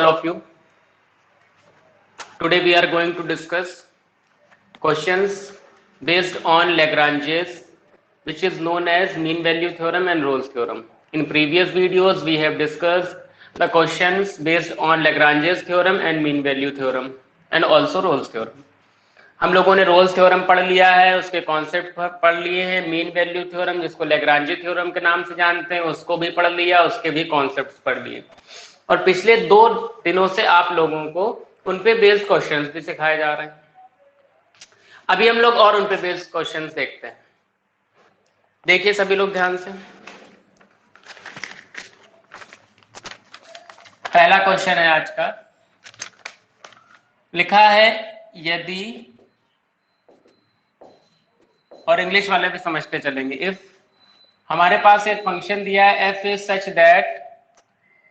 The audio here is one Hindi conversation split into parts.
of you. Today we are going to discuss questions based on Lagrange's, which is known as mean value theorem and Rolle's theorem. In previous videos we have discussed the questions based on Lagrange's theorem and mean value theorem and also Rolle's theorem. हम लोगों ने रोल्स थ्योरम पढ़ लिया है, उसके कॉन्सेप्ट पढ़ लिए हैं, मीन वैल्यू थ्योरम जिसको लैग्रांजे थ्योरम के नाम से जानते हैं उसको भी पढ़ लिया, उसके भी कॉन्सेप्ट्स पढ़ लिए और पिछले 2 दिनों से आप लोगों को उन पे बेस्ड क्वेश्चंस भी सिखाए जा रहे हैं। अभी हम लोग और उन पे बेस्ड क्वेश्चंस देखते हैं। देखिए सभी लोग ध्यान से, पहला क्वेश्चन है आज का, लिखा है यदि, और इंग्लिश वाले भी समझते चलेंगे, इफ हमारे पास एक फंक्शन दिया है f is such that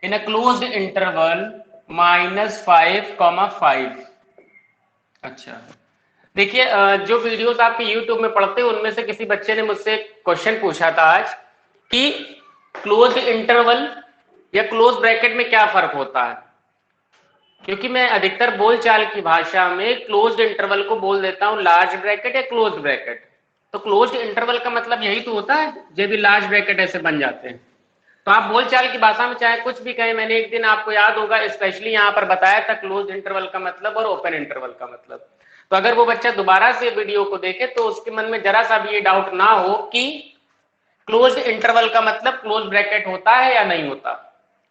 in a closed interval -5, 5। अच्छा देखिए, जो वीडियोस आपके YouTube में पढ़ते हैं उनमें से किसी बच्चे ने मुझसे क्वेश्चन पूछा था आज कि क्लोज्ड इंटरवल या क्लोज ब्रैकेट में क्या फर्क होता है, क्योंकि मैं अधिकतर बोलचाल की भाषा में क्लोज्ड इंटरवल को बोल देता हूं लार्ज ब्रैकेट या क्लोज ब्रैकेट। तो क्लोज्ड इंटरवल का मतलब यही तो होता है, जब भी लार्ज ब्रैकेट ऐसे बन जाते हैं। तो आप बोलचाल की भाषा में चाहे कुछ भी कहें, मैंने एक दिन आपको याद होगा स्पेशली यहाँ पर बताया था क्लोज्ड इंटरवल का मतलब और ओपन इंटरवल का मतलब। तो अगर वो बच्चा दोबारा से वीडियो को देखे तो उसके मन में जरा सा भी ये डाउट ना हो कि क्लोज्ड इंटरवल का मतलब क्लोज ब्रैकेट होता है या नहीं होता।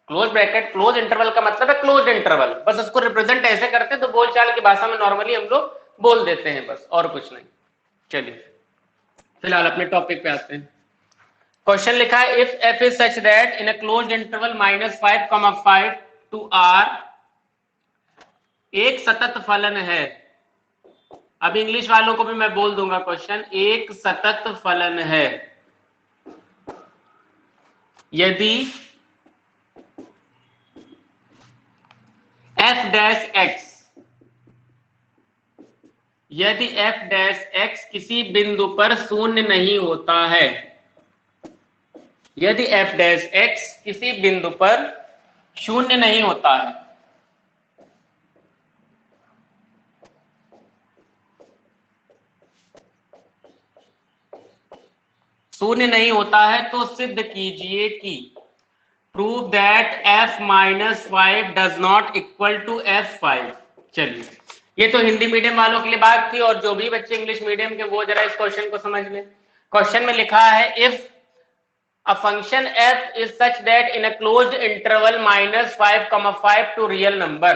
क्लोज ब्रैकेट, क्लोज इंटरवल का मतलब है क्लोज इंटरवल, बस उसको रिप्रेजेंट ऐसे करते हैं तो बोलचाल की भाषा में नॉर्मली हम लोग बोल देते हैं, बस और कुछ नहीं। चलिए फिलहाल अपने टॉपिक पे आते हैं। क्वेश्चन लिखा है if f is such that in a closed interval -5, 5 to r एक सतत फलन है। अब इंग्लिश वालों को भी मैं बोल दूंगा क्वेश्चन, एक सतत फलन है यदि f डैश x, यदि f डैश x किसी बिंदु पर शून्य नहीं होता है, यदि f डैश x किसी बिंदु पर शून्य नहीं होता है, शून्य नहीं होता है तो सिद्ध कीजिए कि prove that f-5 does not equal to f5। चलिए ये तो हिंदी मीडियम वालों के लिए बात थी, और जो भी बच्चे इंग्लिश मीडियम के वो जरा इस क्वेश्चन को समझ लें। क्वेश्चन में लिखा है if a function f is such that in a closed interval -5, 5 to real number,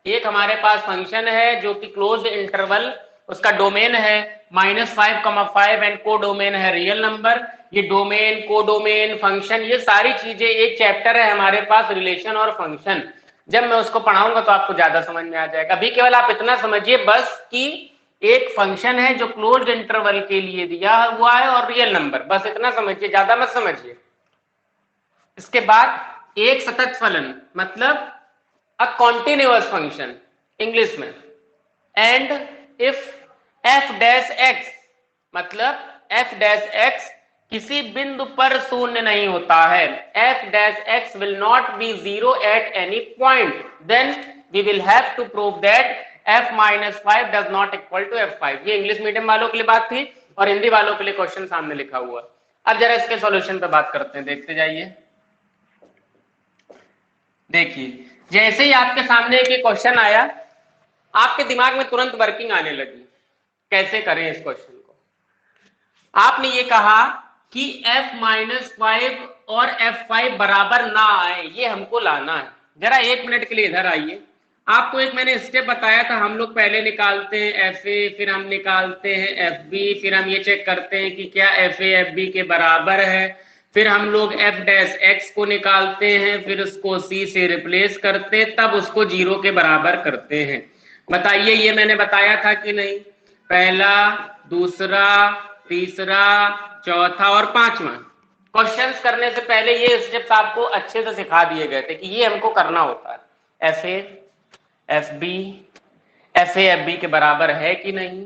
एक हमारे पास फंक्शन है जो कि क्लोज्ड इंटरवल, उसका डोमेन है -5, 5 एंड को डोमेन है रियल नंबर। ये डोमेन, को डोमेन, फंक्शन, ये सारी चीजें एक चैप्टर है हमारे पास रिलेशन और फंक्शन। जब मैं उसको पढ़ाऊंगा तो आपको ज्यादा समझ में आ जाएगा। अभी केवल आप इतना समझिए बस कि एक फंक्शन है जो क्लोज्ड इंटरवल के लिए दिया हुआ है और रियल नंबर, बस इतना समझिए, ज्यादा मत समझिए। इसके बाद एक सतत फलन मतलब अ कॉन्टिन्यूअस फंक्शन इंग्लिश में, and if f dash x मतलब f डैश x किसी बिंदु पर शून्य नहीं होता है, f dash x will not be zero at any point, then we will have to prove that f-5 does not equal to f5। ये इंग्लिश मीडियम वालों के लिए बात थी और हिंदी वालों के लिए क्वेश्चन सामने लिखा हुआ। अब जरा इसके सॉल्यूशन पे बात करते हैं, देखते जाइए। देखिए जैसे ही आपके सामने एक क्वेश्चन आया आपके दिमाग में तुरंत वर्किंग आने लगी, कैसे करें इस क्वेश्चन को। आपने ये कहा कि f-5 और f5 बराबर ना आए, ये हमको लाना है। जरा 1 मिनट के लिए इधर आइए। आपको एक मैंने स्टेप बताया था, हम लोग पहले निकालते हैं fa, फिर हम निकालते हैं fb, फिर हम ये चेक करते हैं कि क्या fa fb के बराबर है, फिर हम लोग f डैश x को निकालते हैं, फिर उसको c से रिप्लेस करते, तब उसको 0 के बराबर करते हैं। बताइए ये मैंने बताया था कि नहीं? पहला, दूसरा, तीसरा, चौथा और पांचवा क्वेश्चंस करने से पहले ये स्टेप्स आपको अच्छे से सिखा दिए गए थे कि ये हमको करना होता है। fa fb, fa fb के बराबर है कि नहीं,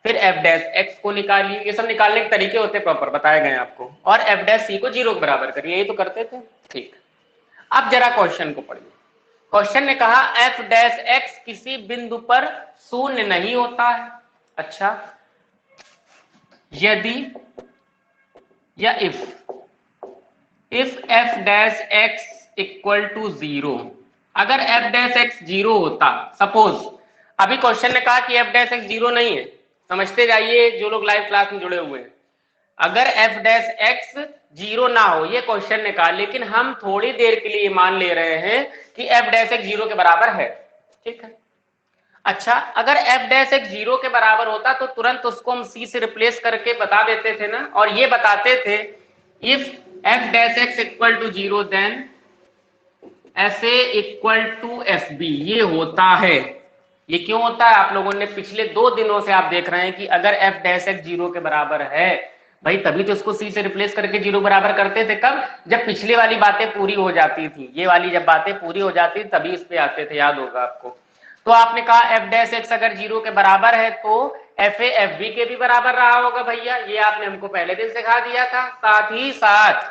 फिर f डैश x को निकालिए, ये सब निकालने के तरीके होते प्रॉपर बताए गए आपको, और f डैश c को 0 के बराबर करिए, यही तो करते थे। ठीक, अब जरा क्वेश्चन को पढ़िए। क्वेश्चन ने कहा एफ डैश एक्स किसी बिंदु पर शून्य नहीं होता है। अच्छा, यदि या if f dash x equal to 0, अगर एफ डैश एक्स 0 होता, सपोज अभी क्वेश्चन ने कहा कि एफ डैश एक्स 0 नहीं है, समझते जाइए जो लोग लाइव क्लास में जुड़े हुए हैं। अगर एफ डैश एक्स 0 ना हो, ये क्वेश्चन ने कहा, लेकिन हम थोड़ी देर के लिए मान ले रहे हैं कि एफ डैश एक्स 0 के बराबर है, ठीक है। अच्छा, अगर एफ डैश एक्स 0 के बराबर होता तो तुरंत उसको हम सी से रिप्लेस करके बता देते थे ना, और ये बताते थे if f dash x equal to 0 then f a equal to f b. ये होता है, ये क्यों होता है? आप लोगों ने पिछले 2 दिनों से आप देख रहे हैं कि अगर एफ डैश एक्स 0 के बराबर है भाई, तभी तो उसको सी से रिप्लेस करके 0 बराबर करते थे। कब? जब पिछले वाली बातें पूरी हो जाती थी, ये वाली जब बातें पूरी हो जाती थी तभी इस पे आते थे, याद होगा आपको। तो आपने कहा एफ डैश एक्स अगर 0 के बराबर है तो एफ ए एफ बी के भी बराबर रहा होगा भैया, ये आपने हमको पहले दिन सिखा दिया था। साथ ही साथ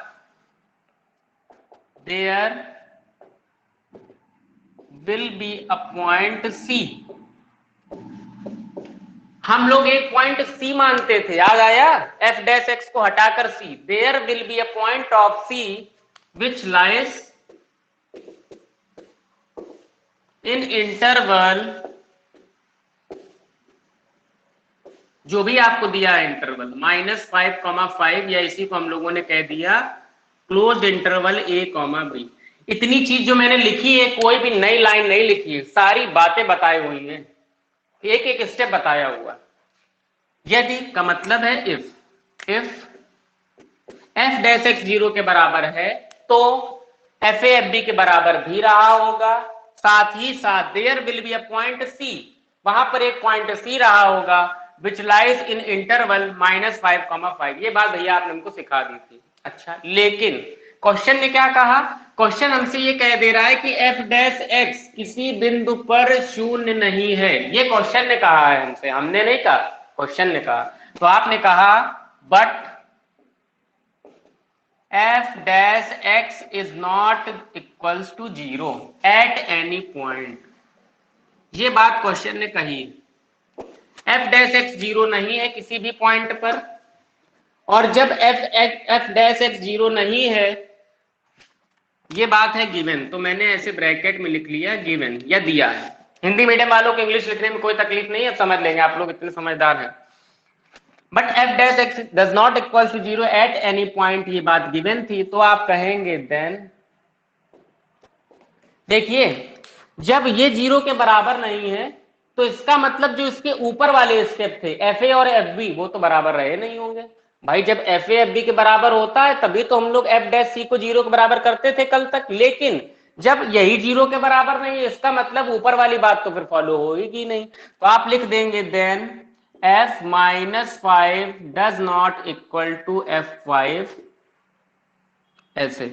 there will be a point c, हम लोग एक पॉइंट सी मानते थे, याद आया? एफ डैश एक्स को हटाकर C, there will be a point of C which lies in interval, जो भी आपको दिया है इंटरवल -5,5, या इसी को हम लोगों ने कह दिया क्लोज इंटरवल a, b। इतनी चीज जो मैंने लिखी है, कोई भी नई लाइन नहीं लिखी है, सारी बातें बताई हुई हैं, एक एक स्टेप बताया हुआ। यदि का मतलब है इफ एफ डैश एक्स 0 के बराबर है तो एफ ए एफ बी के बराबर भी रहा होगा। साथ ही साथ there will be a point c, वहां पर एक पॉइंट सी रहा होगा विच लाइज इन इंटरवल -5,5। ये बात भैया आपने हमको सिखा दी थी। अच्छा, लेकिन क्वेश्चन ने क्या कहा? क्वेश्चन हमसे ये कह दे रहा है कि एफ डैश एक्स किसी बिंदु पर शून्य नहीं है। ये क्वेश्चन ने कहा है हमसे, हमने नहीं कहा, क्वेश्चन ने कहा। तो आपने कहा but f dash x is not equals to 0 at any point, ये बात क्वेश्चन ने कही। f dash x 0 नहीं है किसी भी पॉइंट पर, और जब f dash x 0 नहीं है, ये बात है गिवन, तो मैंने ऐसे ब्रैकेट में लिख लिया गिवन या दिया है। हिंदी मीडियम वालों को इंग्लिश लिखने में कोई तकलीफ नहीं है, समझ लेंगे, आप लोग इतने समझदार हैं। But f dash x does not equal to 0 at any point, ये बात गिवन थी, तो आप कहेंगे देन, देखिए जब ये 0 के बराबर नहीं है तो इसका मतलब जो इसके ऊपर वाले स्टेप थे एफ ए और एफ बी, वो तो बराबर रहे नहीं होंगे भाई। जब एफ ए एफ बी के बराबर होता है तभी तो हम लोग एफ डैश सी को 0 के बराबर करते थे कल तक, लेकिन जब यही 0 के बराबर नहीं है, इसका मतलब ऊपर वाली बात तो फिर फॉलो होगी नहीं। तो आप लिख देंगे then f -5 does not equal to f5, ऐसे,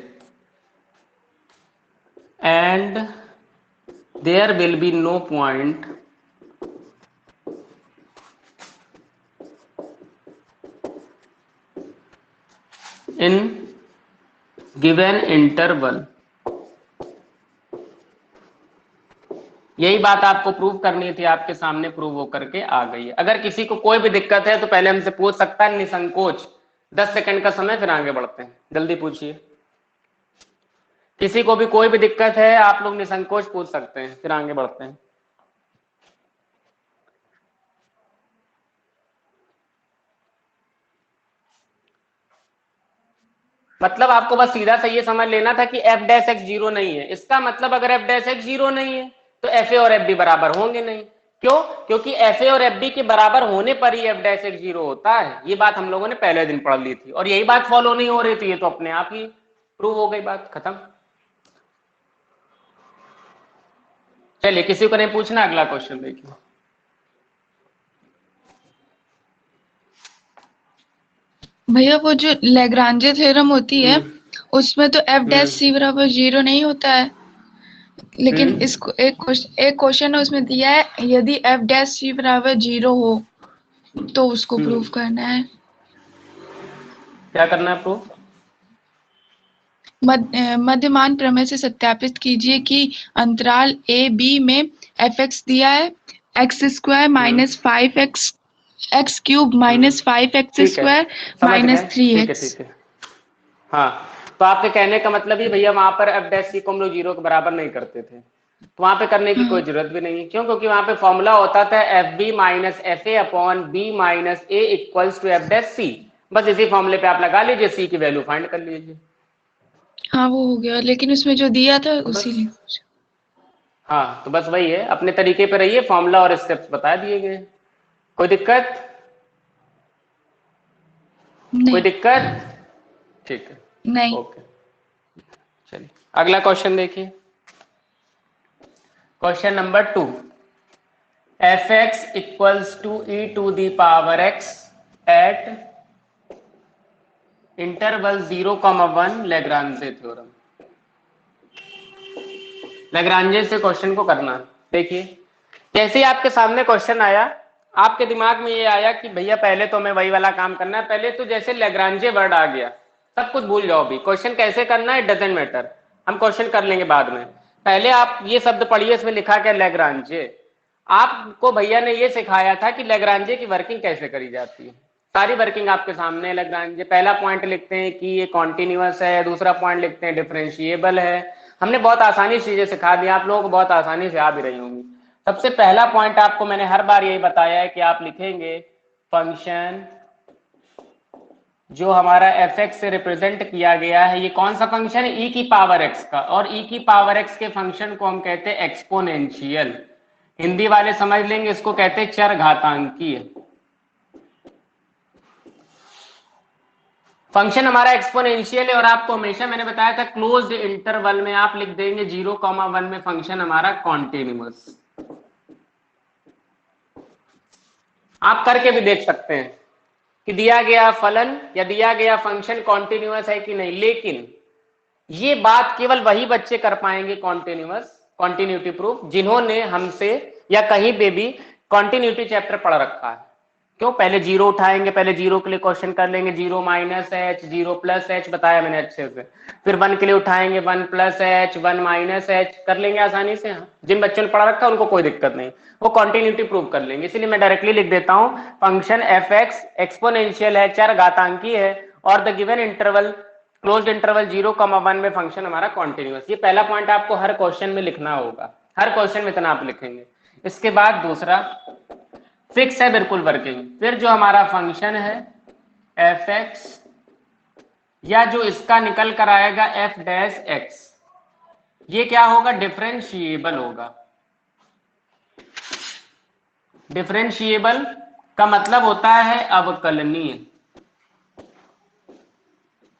and there will be no point in given interval. यही बात आपको प्रूव करनी थी, आपके सामने प्रूव होकर के आ गई है। अगर किसी को कोई भी दिक्कत है तो पहले हमसे पूछ सकता है निसंकोच, 10 सेकंड का समय, फिर आगे बढ़ते हैं, जल्दी पूछिए। किसी को भी कोई भी दिक्कत है आप लोग निसंकोच पूछ सकते हैं, फिर आगे बढ़ते हैं। मतलब आपको बस सीधा सा ये समझ लेना था कि एफ डैश एक्स 0 नहीं है, इसका मतलब अगर एफ डैश एक्स 0 नहीं है तो एफ ए और एफ बी बराबर होंगे नहीं। क्यों? क्योंकि एफ ए और एफ बी के बराबर होने पर ही एफ डैश एक्स 0 होता है। ये बात हम लोगों ने पहले दिन पढ़ ली थी, और यही बात फॉलो नहीं हो रही थी, ये तो अपने आप ही प्रूव हो गई, बात खत्म। चलिए, किसी को नहीं पूछना, अगला क्वेश्चन देखिए। भैया वो जो लैग्रांजे थ्योरम होती है उसमें तो एफ डैश सी बराबर 0 नहीं होता है, लेकिन इसको एक क्वेश्चन है उसमें दिया है यदि एफ डैश सी बराबर 0 हो तो उसको प्रूफ करना है। क्या करना है प्रूफ? मध्यमान प्रमेय से सत्यापित कीजिए कि अंतराल ए बी में एफ एक्स दिया है x² minus 5x x cube minus 5x ठीक है, स्क्वायर समझ माइनस गए। 3x। ठीक है। हाँ, तो आपके कहने का मतलब ही भैया वहां पर एफ डैश सी को हम लोग 0 के बराबर नहीं करते थे, तो वहां पे करने की हाँ कोई जरूरत भी नहीं है। क्यों? क्योंकि वहां पे फॉर्मूला होता था F B minus F A upon B minus A equals to F dash C. बस इसी फॉर्मूले पे आप लगा लीजिए, सी की वैल्यू फाइंड कर लीजिए। हाँ वो हो गया, लेकिन उसमें जो दिया था तो उसी बस, ने। हाँ तो बस वही है, अपने तरीके पे रहिए, फॉर्मूला और स्टेप्स बता दिए गए। कोई दिक्कत? कोई नहीं दिक्कत? ठीक है, नहीं। ओके। चलिए अगला क्वेश्चन देखिए। Question number 2, f x equals to e to the power x at interval 0,1 Lagrange theorem. Lagrange से क्वेश्चन को करना। देखिए, जैसे ही आपके सामने क्वेश्चन आया, आपके दिमाग में ये आया कि भैया पहले तो हमें वही वाला काम करना है। पहले तो जैसे लेग्रांजे वर्ड आ गया, सब कुछ भूल जाओ। भी क्वेश्चन कैसे करना है डजेंट मैटर, हम क्वेश्चन कर लेंगे बाद में। पहले आप ये शब्द पढ़िए, इसमें लिखा क्या, लेग्रांजे। आपको भैया ने ये सिखाया था कि लेग्रांजे की वर्किंग कैसे करी जाती है। सारी वर्किंग आपके सामने है लेग्रांजे। पहला पॉइंट लिखते हैं कि ये कॉन्टिन्यूअस है, दूसरा पॉइंट लिखते हैं डिफरेंशिएबल है। हमने बहुत आसानी से चीजें सिखा दी, आप लोगों को बहुत आसानी से आ भी रही होंगी। सबसे पहला पॉइंट आपको मैंने हर बार यही बताया है कि आप लिखेंगे फंक्शन जो हमारा एफ एक्स से रिप्रेजेंट किया गया है, ये कौन सा फंक्शन है, ई की पावर एक्स का। और ई की पावर एक्स के फंक्शन को हम कहते हैं एक्सपोनेंशियल। हिंदी वाले समझ लेंगे, इसको कहते हैं चर घातांकीय। फंक्शन हमारा एक्सपोनेंशियल है, और आपको हमेशा मैंने बताया था क्लोज्ड इंटरवल में आप लिख देंगे 0,1 में फंक्शन हमारा कॉन्टिन्यूअस। आप करके भी देख सकते हैं कि दिया गया फलन या दिया गया फंक्शन कॉन्टिन्यूअस है कि नहीं। लेकिन ये बात केवल वही बच्चे कर पाएंगे कॉन्टिन्यूअस, कॉन्टिन्यूटी प्रूफ, जिन्होंने हमसे या कहीं पे भी कॉन्टिन्यूटी चैप्टर पढ़ रखा है। क्यों? पहले जीरो उठाएंगे, पहले जीरो के लिए क्वेश्चन कर लेंगे, 0 माइनस एच, 0 प्लस एच, बताया मैंने अच्छे से। फिर 1 के लिए उठाएंगे, 1 प्लस एच, 1 माइनस एच, कर लेंगे आसानी से। जिन बच्चों ने पढ़ा रखा है उनको कोई दिक्कत नहीं, वो कॉन्टिन्यूटी प्रूव कर लेंगे। इसलिए मैं डायरेक्टली लिख देता हूं फंक्शन एफ एक्स एक्सपोनेंशियल है, चर घातांकी है, और the given interval closed interval 0,1 में फंक्शन हमारा कॉन्टिन्यूअस। ये पहला पॉइंट आपको हर क्वेश्चन में लिखना होगा, हर क्वेश्चन में इतना आप लिखेंगे। इसके बाद दूसरा फिक्स है बिल्कुल वर्किंग। फिर जो हमारा फंक्शन है एफ एक्स, या जो इसका निकल कर आएगा एफ डैश एक्स, ये क्या होगा, डिफरेंशिएबल होगा। डिफरेंशिएबल का मतलब होता है अवकलनीय।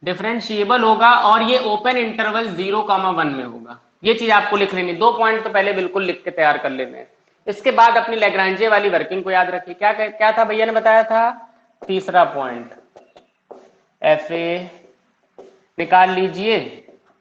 डिफरेंशिएबल होगा, और ये ओपन इंटरवल 0,1 में होगा। ये चीज आपको लिख लेनी, 2 पॉइंट तो पहले बिल्कुल लिख के तैयार कर लेने हैं। इसके बाद अपनी लेग्रांजे वाली वर्किंग को याद रखिए। क्या क्या था भैया ने बताया था, तीसरा पॉइंट, एफ ए निकाल लीजिए,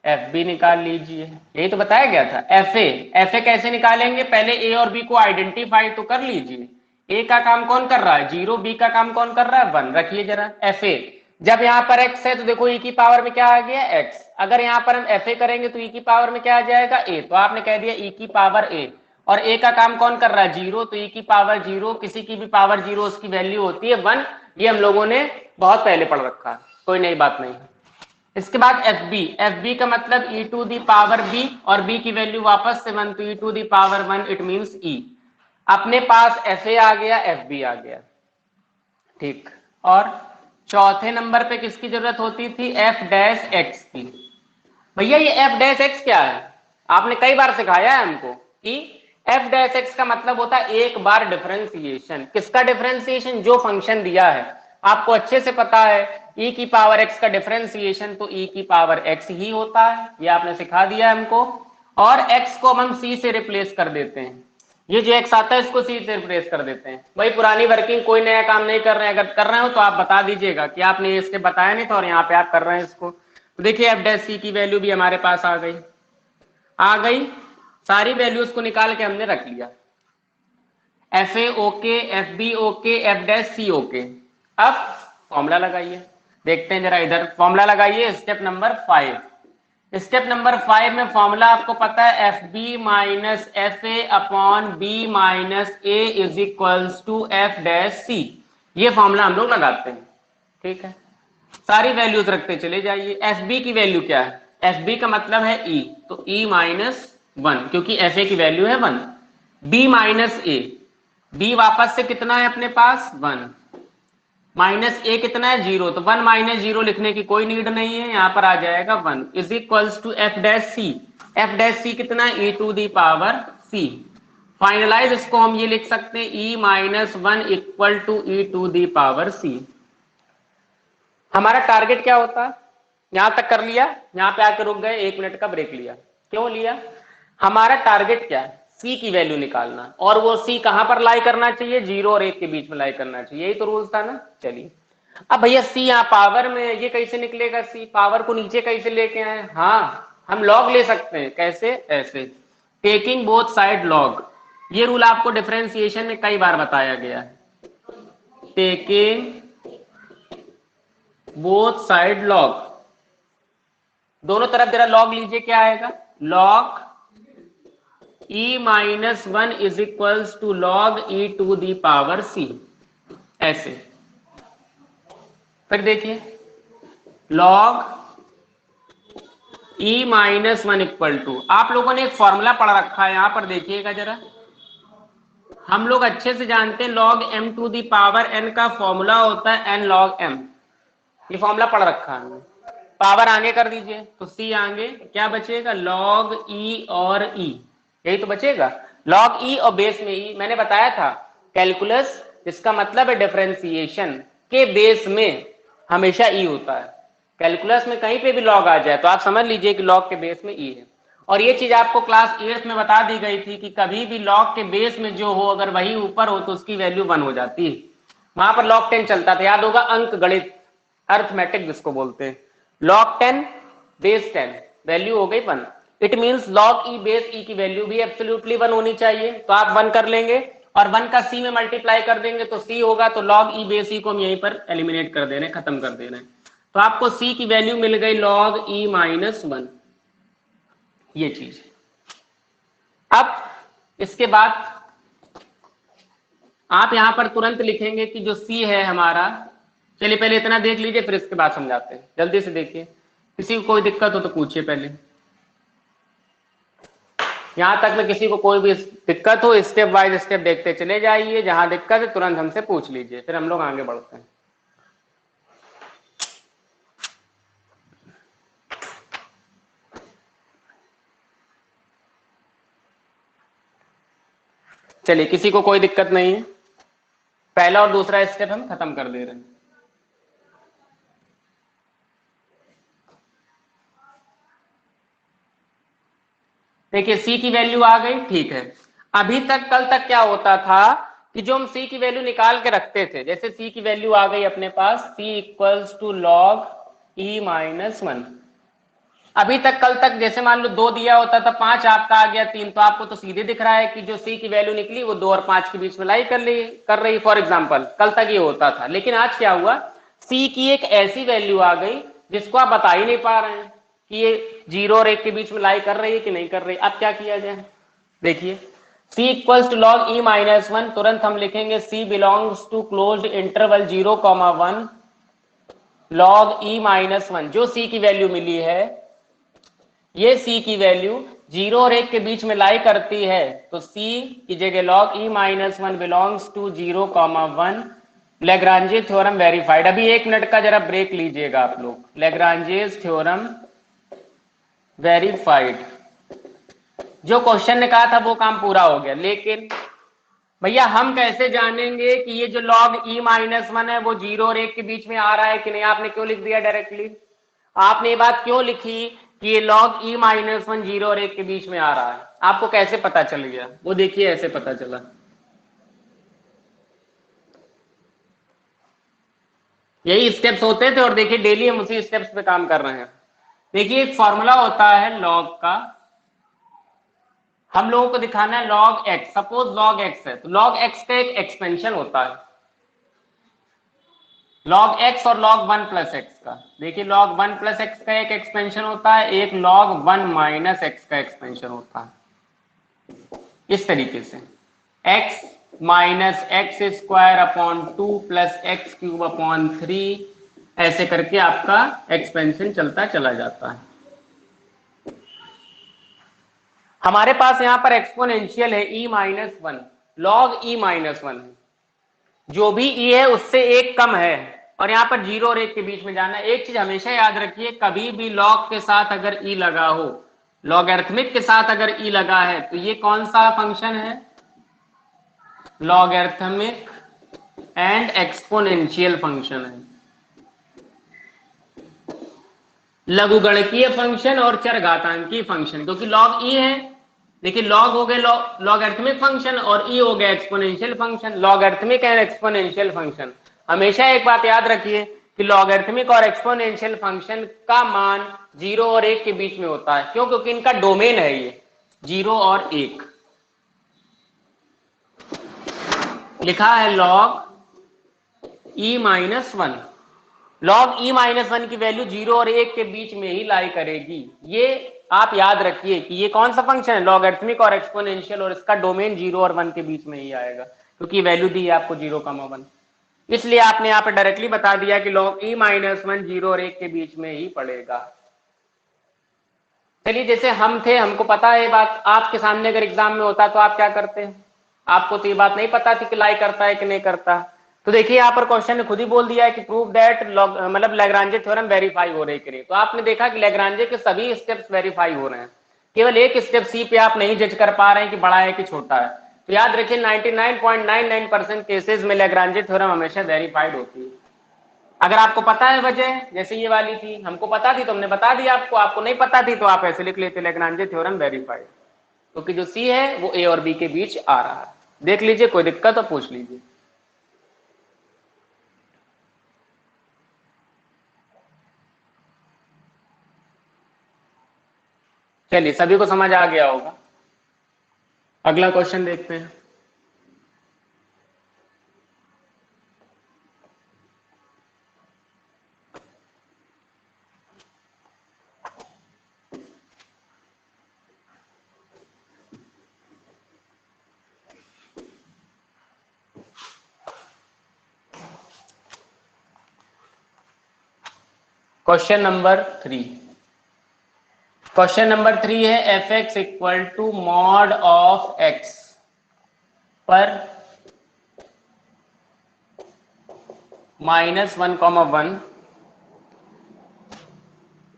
एफ बी निकाल लीजिए, यही तो बताया गया था। एफ ए कैसे निकालेंगे, पहले ए और बी को आइडेंटिफाई तो कर लीजिए। ए का काम कौन कर रहा है 0, बी का काम कौन कर रहा है 1। रखिए जरा एफ ए। जब यहाँ पर x है तो देखो e की पावर में क्या आ गया x। अगर यहाँ पर हम एफ ए करेंगे तो e की पावर में क्या आ जाएगा a। तो आपने कह दिया e की पावर a, और a का काम कौन कर रहा है 0, तो e की पावर 0, किसी की भी पावर 0 उसकी वैल्यू होती है 1। ये हम लोगों ने बहुत पहले पढ़ रखा है, कोई नई बात नहीं है। इसके बाद एफ बी का मतलब e to the power b, और b की वैल्यू वापस से 1, तो e to the power 1 it means e। अपने पास एफ ए आ गया, एफ बी आ गया, ठीक। और चौथे नंबर पे किसकी जरूरत होती थी, एफ डैश एक्स की। भैया ये एफ डैश एक्स क्या है, आपने कई बार सिखाया है हमको कि एफ डैश एक्स का मतलब होता है एक बार डिफरेंशिएशन। किसका डिफरेंशिएशन, जो फंक्शन दिया है। आपको अच्छे से पता है e की पावर x का डिफरेंशिएशन तो e की पावर x ही होता है, ये आपने सिखा दिया हमको। और x को हम c से रिप्लेस कर देते हैं, ये जो x आता है इसको c से रिप्लेस कर देते हैं। भाई पुरानी वर्किंग, कोई नया काम नहीं कर रहे हैं। अगर कर रहे हो तो आप बता दीजिएगा कि आपने इसके बताया नहीं था और यहाँ पे आप कर रहे हैं इसको। तो देखिए एफ डैश सी की वैल्यू भी हमारे पास आ गई। सारी वैल्यूज को निकाल के हमने रख लिया। F a okay, f b okay, f dash c okay. अब फॉर्मूला लगाइए, देखते हैं जरा इधर फॉर्मूला लगाइए। स्टेप नंबर 5, स्टेप नंबर 5 में फॉर्मूला आपको पता है F B minus F A upon B minus A is equals to F dash C. ये फॉर्मूला हम लोग लगाते हैं, ठीक है। सारी वैल्यूज रखते चले जाइए। एफ बी की वैल्यू क्या है? एफ बी का मतलब है ई, तो ई माइनस 1 क्योंकि एफ ए की वैल्यू है 1। बी माइनस ए, बी वापस से कितना है अपने पास 1, माइनस ए कितना है 0, तो 1 माइनस 0 लिखने की कोई नीड नहीं है, यहां पर आ जाएगा 1 is equals to F dash C. F dash C कितना है e to the power C. Finalize इसको हम ये लिख सकते हैं e minus 1 equal to e to the power C. हमारा टारगेट क्या होता है? यहां तक कर लिया, यहां पे आकर रुक गए, 1 मिनट का ब्रेक लिया। क्यों लिया? हमारा टारगेट क्या है? c की वैल्यू निकालना, और वो c कहां पर लाई करना चाहिए? 0 और 1 के बीच में लाई करना चाहिए, यही तो रूल्स था ना। चलिए अब भैया c यहाँ पावर में, ये कैसे निकलेगा? c पावर को नीचे कैसे लेके आए? हाँ, हम लॉग ले सकते हैं। कैसे? ऐसे, टेकिंग बोथ साइड लॉग। ये रूल आपको डिफरेंशिएशन में कई बार बताया गया है। टेकिंग बोथ साइड लॉग, दोनों तरफ जरा लॉग लीजिए, क्या आएगा? Log e minus 1 is equals to log e to the power c। ऐसे फिर देखिए log e minus 1 equal to, आप लोगों ने एक फॉर्मूला पढ़ रखा है, यहां पर देखिएगा जरा। हम लोग अच्छे से जानते हैं log m to the power n का फॉर्मूला होता है n लॉग m। ये फॉर्मूला पढ़ रखा है, पावर आगे कर दीजिए तो c आगे क्या बचेगा? लॉग e और e, यही तो बचेगा। लॉग e और बेस में e। मैंने बताया था कैलकुलस जिसका मतलब है डिफरेंशिएशन के बेस में हमेशा e होता है। कैलकुलस में कहीं पे भी लॉग आ जाए तो आप समझ लीजिए कि लॉग के बेस में e है। और ये चीज आपको क्लास 8 में बता दी गई थी कि कभी भी लॉग के बेस में जो हो अगर वही ऊपर हो तो उसकी वैल्यू 1 हो जाती है। वहां पर लॉग 10 चलता था, याद होगा, अंक गणित, अर्थमेटिक जिसको बोलते हैं। log 10 बेस 10 वैल्यू हो गई 1। It means log e base e की वैल्यू भी एब्सोल्युटली 1 होनी चाहिए, तो आप 1 कर लेंगे और 1 का c में मल्टीप्लाई कर देंगे तो c होगा, तो log e बेस e को हम यहीं पर एलिमिनेट कर दे रहे हैं, खत्म कर दे रहे हैं। तो आपको c की वैल्यू मिल गई log e माइनस 1, ये चीज। अब इसके बाद आप यहां पर तुरंत लिखेंगे कि जो c है हमारा, चलिए पहले इतना देख लीजिए फिर इसके बाद समझाते हैं। जल्दी से देखिए, किसी को कोई दिक्कत हो तो पूछिए पहले। यहां तक में किसी को कोई भी दिक्कत हो स्टेप वाइज स्टेप देखते चले जाइए, जहां दिक्कत है तुरंत हमसे पूछ लीजिए, फिर हम लोग आगे बढ़ते हैं। चलिए किसी को कोई दिक्कत नहीं है, पहला और दूसरा स्टेप हम खत्म कर दे रहे हैं। देखिए c की वैल्यू आ गई, ठीक है। अभी तक कल तक क्या होता था कि जो हम c की वैल्यू निकाल के रखते थे, जैसे c की वैल्यू आ गई अपने पास c equals to log e minus 1। अभी तक कल तक जैसे मान लो 2 दिया होता था, 5 आपका आ गया 3, तो आपको तो सीधे दिख रहा है कि जो c की वैल्यू निकली वो 2 और 5 के बीच में लाई कर रही फॉर एग्जाम्पल। कल तक ये होता था, लेकिन आज क्या हुआ, c की एक ऐसी वैल्यू आ गई जिसको आप बता ही नहीं पा रहे हैं कि ये 0 और 1 के बीच में लाई कर रही है कि नहीं कर रही। अब क्या किया जाए? देखिए c equals to log e minus 1, तुरंत हम लिखेंगे c belongs to closed interval 0,1 log e minus 1। जो c की वैल्यू मिली है, ये c की वैल्यू 0 और 1 के बीच में लाई करती है, तो c की जगह log e minus 1 belongs to 0,1। Lagrange theorem verified. अभी 1 मिनट का जरा ब्रेक लीजिएगा आप लोग। लेग्रांजेस थ्योरम वेरीफाइड, जो क्वेश्चन ने कहा था वो काम पूरा हो गया, लेकिन भैया हम कैसे जानेंगे कि ये जो log e माइनस 1 है वो 0 और 1 के बीच में आ रहा है कि नहीं? आपने क्यों लिख दिया डायरेक्टली? आपने ये बात क्यों लिखी कि ये log e माइनस 1 0 और 1 के बीच में आ रहा है? आपको कैसे पता चल गया? वो देखिए ऐसे पता चला। यही स्टेप्स होते थे और देखिए डेली हम उसी स्टेप्स पे काम कर रहे हैं। देखिए एक फॉर्मूला होता है log का, हम लोगों को दिखाना है log x। Suppose log x है तो log x का एक एक्सपेंशन होता है। लॉग एक्स और लॉग 1 प्लस एक्स का। देखिए लॉग 1 प्लस एक्स का एक एक्सपेंशन होता है, एक लॉग 1 माइनस एक्स का एक्सपेंशन होता है। इस तरीके से x minus x square upon 2 plus x cube upon 3 ऐसे करके आपका एक्सपेंशन चलता चला जाता है। हमारे पास यहां पर एक्सपोनेंशियल है e minus 1, log e minus 1 है, जो भी e है उससे एक कम है और यहां पर 0 और 1 के बीच में जाना है। एक चीज हमेशा याद रखिए, कभी भी लॉग के साथ अगर e लगा हो, लॉगरिथमिक के साथ अगर e लगा है तो ये कौन सा फंक्शन है? लॉगरिथमिक एंड एक्सपोनेंशियल फंक्शन है, लघुगणकीय फंक्शन और चरघातांकीय फंक्शन, क्योंकि लॉग ई है। देखिए लॉग हो गए लॉगरिथमिक फंक्शन और ई हो गया exponential function. Logarithmic and exponential function, हमेशा एक बात याद रखिए कि लॉगरिथमिक और एक्सपोनेंशियल फंक्शन का मान 0 और 1 के बीच में होता है। क्यों? क्योंकि इनका डोमेन है ये 0 और 1। लिखा है log E minus 1, log E minus 1 की वैल्यू 0 और 1 के बीच में ही लाई करेगी। ये आप याद रखिए कि ये कौन सा फंक्शन है? लॉगरिथमिक और एक्सपोनेंशियल, और इसका डोमेन 0 और 1 के बीच में ही आएगा, क्योंकि वैल्यू दी है आपको 0,1। इसलिए आपने यहाँ पे डायरेक्टली बता दिया कि लॉग ई माइनस 1 0 और 1 के बीच में ही पड़ेगा। चलिए जैसे हम थे, हमको पता है ये बात, आपके सामने अगर एग्जाम में होता तो आप क्या करते? आपको तो ये बात नहीं पता थी कि लाई करता है कि नहीं करता। तो देखिए यहाँ पर क्वेश्चन ने खुद ही बोल दिया है कि प्रूव दैट मतलब लैग्रांजे थ्योरम वेरीफाई हो रही करिए। तो आपने देखा कि लैग्रांजे के सभी स्टेप्स वेरीफाई हो रहे हैं, केवल एक स्टेप सी पे आप नहीं जज कर पा रहे हैं कि बड़ा है कि छोटा है। तो याद रखिए 99.99% केसेस में लैग्रांजे थ्योरम हमेशा वेरीफाइड होती है। अगर आपको पता है वजह, जैसे ये वाली थी, हमको पता थी तो हमने बता दिया आपको, आपको नहीं पता थी तो आप ऐसे लिख लेते लैग्रांजे थ्योरम वेरीफाइड, क्योंकि जो सी है वो ए और बी के बीच आ रहा है। देख लीजिए, कोई दिक्कत तो पूछ लीजिए। चलिए सभी को समझ आ गया होगा। अगला क्वेश्चन देखते हैं। क्वेश्चन नंबर 3, क्वेश्चन नंबर 3 है f x equal to mod of x पर -1,1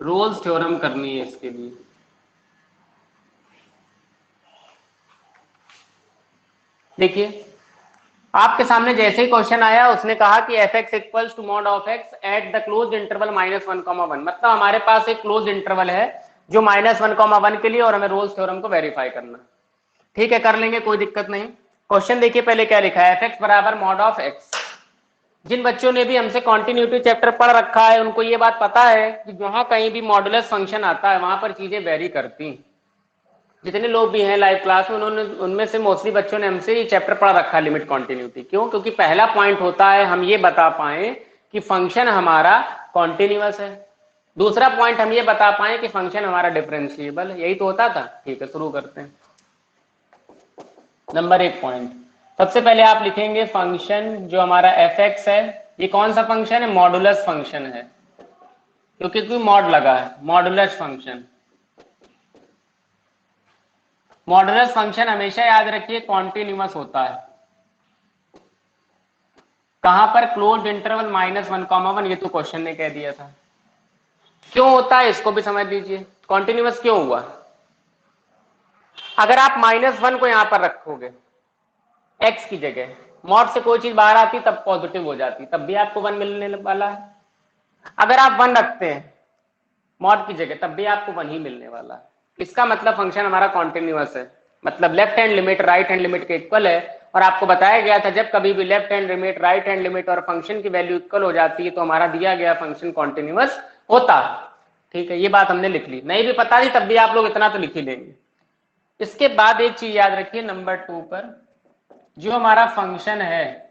रोल्स थ्योरम करनी है इसके लिए। देखिए आपके सामने जैसे ही क्वेश्चन आया उसने कहा कि f x equals to mod of x at the close interval -1,1, मतलब हमारे पास एक क्लोज इंटरवल है जो -1,1 के लिए, और हमें रोल्स थ्योरम को वेरीफाई करना। ठीक है, कर लेंगे, कोई दिक्कत नहीं। क्वेश्चन देखिए पहले क्या लिखा है, एफ एक्स बराबर मॉड ऑफ एक्स। जिन बच्चों ने भी हमसे कॉन्टिन्यूटी चैप्टर पढ़ रखा है उनको ये बात पता है कि जहां कहीं भी मॉडुलस फंक्शन आता है वहां पर चीजें वेरी करती हैं। जितने लोग भी हैं लाइव क्लास में, उन्होंने उनमें से मोस्टली बच्चों ने हमसे ये चैप्टर पढ़ रखा है लिमिट कॉन्टिन्यूटी। क्यों? क्योंकि पहला पॉइंट होता है हम ये बता पाए कि फंक्शन हमारा कॉन्टिन्यूअस है। दूसरा पॉइंट हम ये बता पाए कि फंक्शन हमारा डिफरेंशिएबल है। यही तो होता था। ठीक है, शुरू करते हैं। नंबर 1 पॉइंट, सबसे पहले आप लिखेंगे फंक्शन जो हमारा एफ एक्स है, ये कौन सा फंक्शन है? मॉडुलस फंक्शन है, क्योंकि कोई मॉड लगा है, मॉडुलस फंक्शन। मॉडुलस फंक्शन हमेशा याद रखिए कॉन्टिन्यूअस होता है। कहां पर? क्लोज्ड इंटरवल -1,1, ये तो क्वेश्चन ने कह दिया था। क्यों होता है इसको भी समझ लीजिए, कॉन्टिन्यूअस क्यों हुआ। अगर आप -1 को यहां पर रखोगे एक्स की जगह, मॉड से कोई चीज बाहर आती तब पॉजिटिव हो जाती, तब भी आपको 1 मिलने वाला है। अगर आप 1 रखते हैं मॉड की जगह, तब भी आपको 1 ही मिलने वाला है। इसका मतलब फंक्शन हमारा कॉन्टिन्यूअस है, मतलब left hand limit right hand limit के इक्वल है। और आपको बताया गया था जब कभी भी left hand limit right hand limit और फंक्शन की वैल्यू इक्वल हो जाती है तो हमारा दिया गया फंक्शन कॉन्टिन्यूअस होता है। ठीक है, ये बात हमने लिख ली, नहीं भी पता थी तब भी आप लोग इतना तो लिख ही लेंगे। इसके बाद एक चीज याद रखिए, नंबर 2 पर जो हमारा फंक्शन है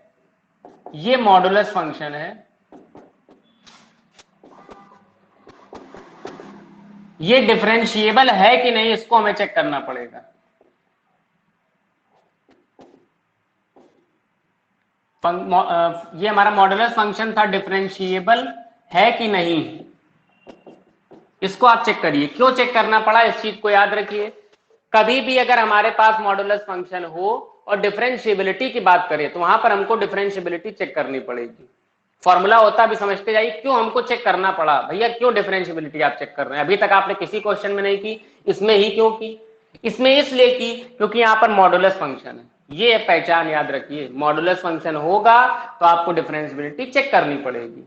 ये मॉडुलस फंक्शन है, ये डिफरेंशिएबल है कि नहीं इसको हमें चेक करना पड़ेगा। ये हमारा मॉडुलस फंक्शन था, डिफरेंशिएबल है कि नहीं, इसको आप चेक करिए। क्यों चेक करना पड़ा, इस चीज को याद रखिए। कभी भी अगर हमारे पास मॉडुलस फंक्शन हो और डिफरेंशिएबिलिटी की बात करें तो वहां पर हमको डिफरेंशिएबिलिटी चेक करनी पड़ेगी। फॉर्मूला होता भी समझते जाइए, क्यों हमको चेक करना पड़ा भैया, क्यों डिफरेंशिएबिलिटी आप चेक कर रहे हैं। अभी तक आपने किसी क्वेश्चन में नहीं की, इसमें ही क्यों की? इसमें इसलिए की क्योंकि यहाँ पर मॉडुलस फंक्शन है। ये पहचान याद रखिए, मॉडुलस फंक्शन होगा तो आपको डिफरेंशिएबिलिटी चेक करनी पड़ेगी।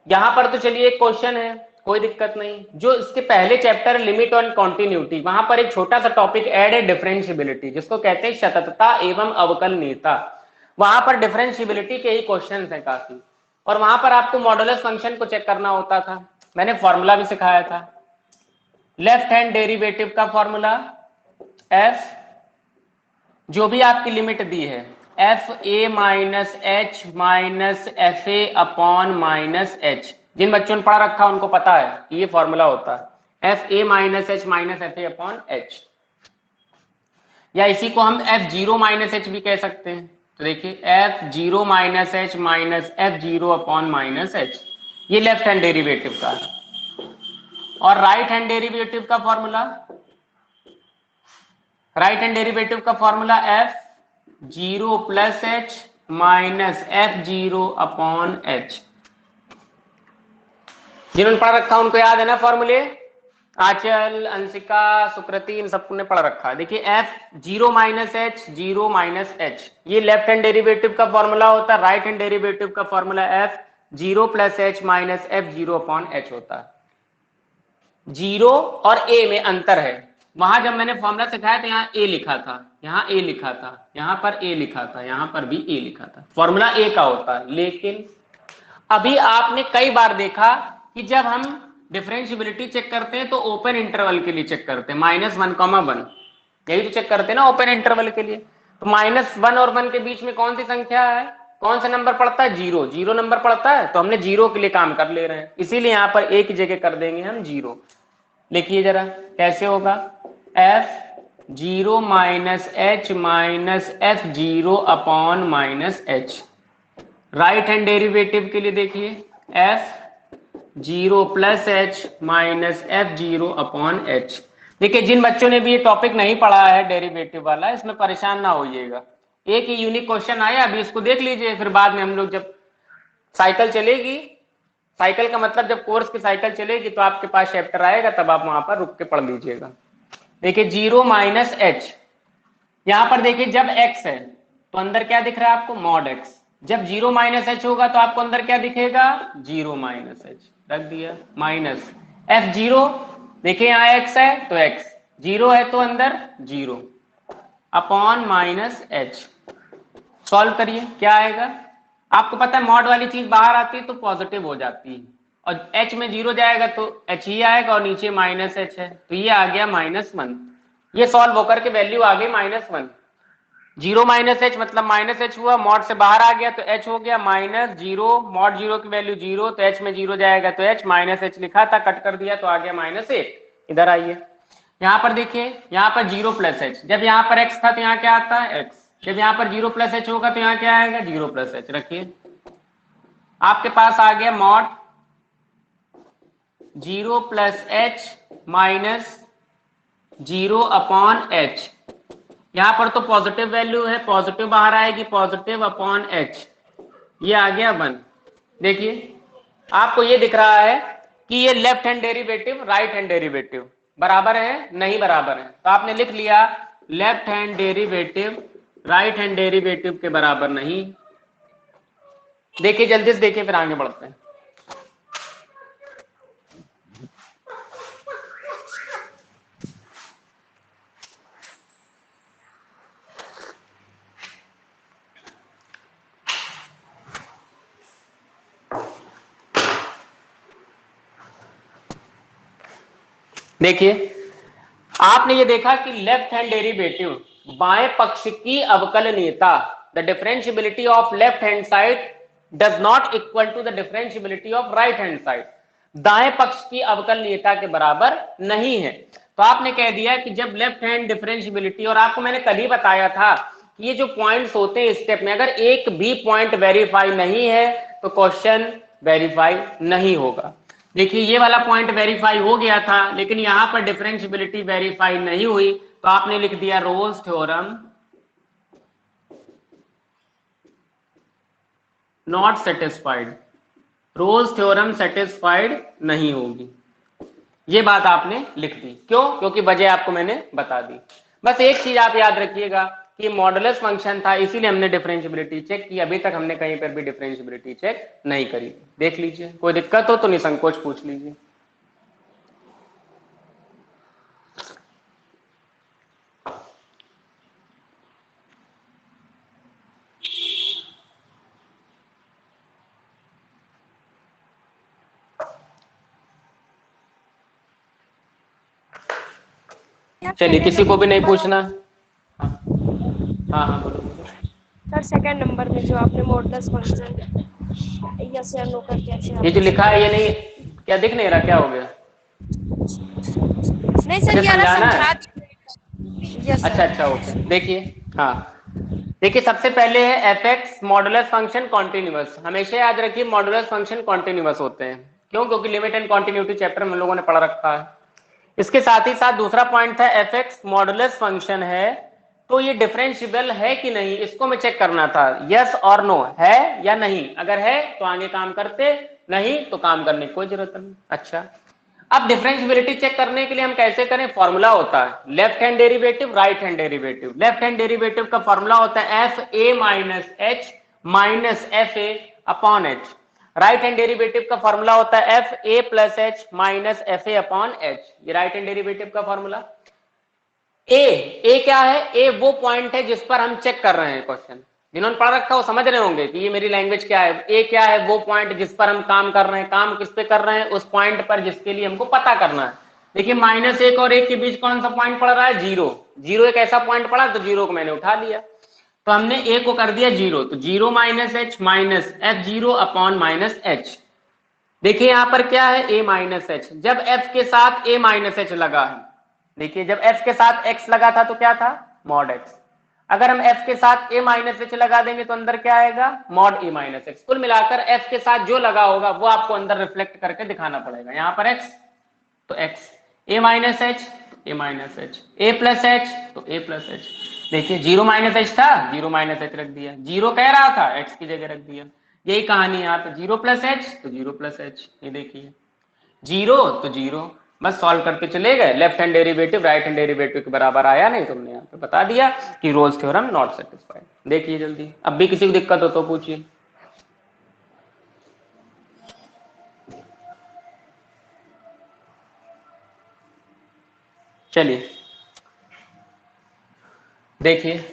यहां पर तो चलिए एक क्वेश्चन है, कोई दिक्कत नहीं। जो इसके पहले चैप्टर लिमिट ऑन कॉन्टिन्यूटी, वहां पर एक छोटा सा टॉपिक ऐड है, डिफरेंशिएबिलिटी, जिसको कहते हैं सततता एवं अवकलनीयता। वहां पर डिफरेंशिएबिलिटी के ही क्वेश्चन है काफी, और वहां पर आपको मॉडुलस फंक्शन को चेक करना होता था। मैंने फॉर्मूला भी सिखाया था, लेफ्ट हैंड डेरिवेटिव का फॉर्मूला एफ, जो भी आपकी लिमिट दी है, F A minus H minus F A upon minus H. जिन बच्चों ने पढ़ा रखा उनको पता है कि ये फॉर्मूला होता है, F A minus H minus F A upon H, या इसी को हम एफ जीरो माइनस एच भी कह सकते हैं। तो देखिए F zero minus H minus F zero upon minus H, ये लेफ्ट हैंड डेरिवेटिव का है। और राइट हैंड डेरिवेटिव का फॉर्मूला, राइट हैंड डेरिवेटिव का formula F zero plus H minus F zero upon H. जिन्होंने पढ़ रखा उनको याद है ना फॉर्मूले, आंचल, अंशिका, सुकृति, इन सबने पढ़ रखा है। देखिए F zero minus H zero minus H, ये लेफ्ट हैंड डेरिवेटिव का फॉर्मूला होता है। राइट हैंड डेरिवेटिव का formula F zero plus H minus F zero upon H होता है। जीरो और ए में अंतर है, वहां जब मैंने फॉर्मूला सिखाया तो यहाँ ए लिखा था, यहाँ ए लिखा था, यहाँ पर ए लिखा था, यहाँ पर भी ए लिखा था, फॉर्मूला ए का होता है। लेकिन अभी आपने कई बार देखा कि जब हम डिफरेंशिएबिलिटी चेक करते हैं तो ओपन इंटरवल के लिए चेक करते हैं, -1, यही तो चेक करते हैं ना ओपन इंटरवल के लिए। तो -1 और 1 के बीच में कौन सी संख्या है, कौन सा नंबर पड़ता है, जीरो, जीरो नंबर पड़ता है, तो हमने जीरो के लिए काम कर ले रहे हैं, इसीलिए यहाँ पर ए की जगह कर देंगे हम जीरो। लिखिए जरा कैसे होगा, F zero minus H minus F zero upon minus H. Right hand derivative के लिए देखिए F zero plus H minus F zero upon H. देखिए जिन बच्चों ने भी ये टॉपिक नहीं पढ़ा है डेरिवेटिव वाला, इसमें परेशान ना होइएगा, एक ही यूनिक क्वेश्चन आया, अभी इसको देख लीजिए, फिर बाद में हम लोग जब साइकिल चलेगी, साइकिल का मतलब जब कोर्स की साइकिल चलेगी तो आपके पास चैप्टर आएगा, तब आप वहां पर रुक के पढ़ लीजिएगा। देखिए जीरो माइनस एच, यहां पर देखिए जब x है तो अंदर क्या दिख रहा है आपको, मॉड x। जब जीरो माइनस एच होगा तो आपको अंदर क्या दिखेगा, जीरो माइनस एच, रख दिया, माइनस एफ जीरो, देखिए यहाँ x है तो x, जीरो है तो अंदर zero, upon minus H. Solve करिए क्या आएगा, आपको पता है मॉड वाली चीज बाहर आती है तो पॉजिटिव हो जाती है, और h में जीरो जाएगा तो h ही आएगा, और नीचे माइनस एच है तो ये आ गया -1। ये सॉल्व होकर के वैल्यू आ गई -1। जीरो माइनस एच मतलब माइनस एच हुआ, मॉड से बाहर आ गया तो एच हो गया माइनस जीरो, मॉड जीरो की वैल्यू जीरो, तो एच में जीरो जाएगा तो एच, माइनस एच लिखा था कट कर दिया तो आ गया -1। इधर आइए, यहाँ पर देखिए, यहाँ पर जीरो प्लस एच, जब यहाँ पर एक्स था तो यहाँ क्या आता है एक्स, जब यहाँ पर जीरो प्लस एच होगा तो यहाँ क्या आएगा, जीरो प्लस एच। रखिए आपके पास आ गया mod zero plus H minus zero upon H. यहां पर तो पॉजिटिव वैल्यू है, पॉजिटिव बाहर आएगी, पॉजिटिव अपॉन एच, ये आ गया 1। देखिए आपको ये दिख रहा है कि ये left hand derivative right hand derivative बराबर है, नहीं बराबर है, तो आपने लिख लिया left hand derivative right hand derivative के बराबर नहीं। देखिए जल्दी से देखिए फिर आगे बढ़ते हैं। देखिए आपने ये देखा कि लेफ्ट हैंड डेरिवेटिव बाएं पक्ष की अवकलनीयता, the differentiability of left hand side does not equal to the differentiability of right hand side, दाएं पक्ष की अवकलनीयता के बराबर नहीं है। तो आपने कह दिया कि जब लेफ्ट हैंड डिफरेंशियबिलिटी, और आपको मैंने कल ही बताया था कि ये जो पॉइंट्स होते हैं स्टेप में, अगर एक भी पॉइंट वेरीफाई नहीं है तो क्वेश्चन वेरीफाई नहीं होगा। देखिए ये वाला पॉइंट वेरीफाई हो गया था, लेकिन यहां पर डिफरेंशियबिलिटी वेरीफाई नहीं हुई, तो आपने लिख दिया Rolle's theorem not satisfied, Rolle's theorem satisfied नहीं होगी। ये बात आपने लिख दी, क्यों? क्योंकि वजह आपको मैंने बता दी। बस एक चीज आप याद रखिएगा कि मॉडुलस फंक्शन था, इसीलिए हमने डिफरेंशियबिलिटी चेक की। अभी तक हमने कहीं पर भी डिफरेंशियबिलिटी चेक नहीं करी। देख लीजिए, कोई दिक्कत हो तो निसंकोच पूछ लीजिए। चलिए, किसी को भी नहीं पूछना? हाँ हाँ बोलो। सर सेकंड नंबर में जो आपने मॉडुलस फंक्शन यस या नो करके ये जो लिखा है ये नहीं, क्या दिख नहीं रहा? क्या हो गया? नहीं सर, ये समझाना है? यस अच्छा अच्छा ओके। देखिए, हाँ देखिए, सबसे पहले है f x modulus function continuous. हमेशा याद रखिए मॉडुलस फंक्शन कॉन्टिन्यूअस होते हैं। क्यों? क्योंकि लिमिट एंड कॉन्टिन्यूटी चैप्टर में हम लोगों ने पढ़ रखा है। इसके साथ ही साथ दूसरा पॉइंट था एफ एक्स मॉडुलस फंक्शन है तो ये डिफरेंशिएबल है कि नहीं, इसको मैं चेक करना था। यस और नो, है या नहीं? अगर है तो आगे काम करते, नहीं तो काम करने की कोई जरूरत नहीं। अच्छा, अब डिफरेंशियबिलिटी चेक करने के लिए हम कैसे करें? फॉर्मूला होता है left hand derivative, right hand derivative. Left hand derivative का फॉर्मूला होता है F A minus H minus F A upon H. Right hand derivative का फॉर्मूला होता है F A plus H minus F A upon H. ये राइट हैंड डेरिवेटिव का फॉर्मूला। ए क्या है? ए वो पॉइंट है जिस पर हम चेक कर रहे हैं क्वेश्चन। जिन्होंने पढ़ रखा वो समझ रहे होंगे कि ये मेरी लैंग्वेज क्या है। ए क्या है? वो पॉइंट जिस पर हम काम कर रहे हैं। काम किस पे कर रहे हैं? उस पॉइंट पर जिसके लिए हमको पता करना है। देखिए माइनस एक और एक के बीच कौन सा पॉइंट पड़ रहा है? जीरो। जीरो एक ऐसा पॉइंट पड़ा तो जीरो को मैंने उठा लिया, तो हमने ए को कर दिया जीरो। तो zero minus H minus F zero upon minus H. देखिए यहां पर क्या है? ए माइनस एच। जब एफ के साथ ए माइनस एच लगा है, देखिए जब एफ के साथ एक्स लगा था तो क्या था? Mod x. अगर हम एफ के साथ ए माइनस एच लगा देंगे तो अंदर क्या आएगा? मॉड ए माइनस एक्स। कुल मिलाकर एफ के साथ जो लगा होगा वो आपको अंदर रिफ्लेक्ट करके दिखाना पड़ेगा। यहां पर एक्स तो x, A minus H A minus H, A plus H तो ए प्लस एच। देखिए जीरो माइनस एच था, जीरो माइनस एच रख दिया। जीरो कह रहा था, एक्स की जगह रख दिया। यही कहानी है यहाँ पे, जीरो प्लस एच तो जीरो प्लस एच। ये देखिए जीरो तो जीरो, बस सॉल्व करते चले गए। Left hand derivative right hand derivative के बराबर आया नहीं, तुमने यहाँ पे बता दिया कि रोल्स थ्योरम नॉट सेटिस्फाइड। देखिए जल्दी, अब भी किसी को दिक्कत हो तो पूछिए। चलिए देखिए,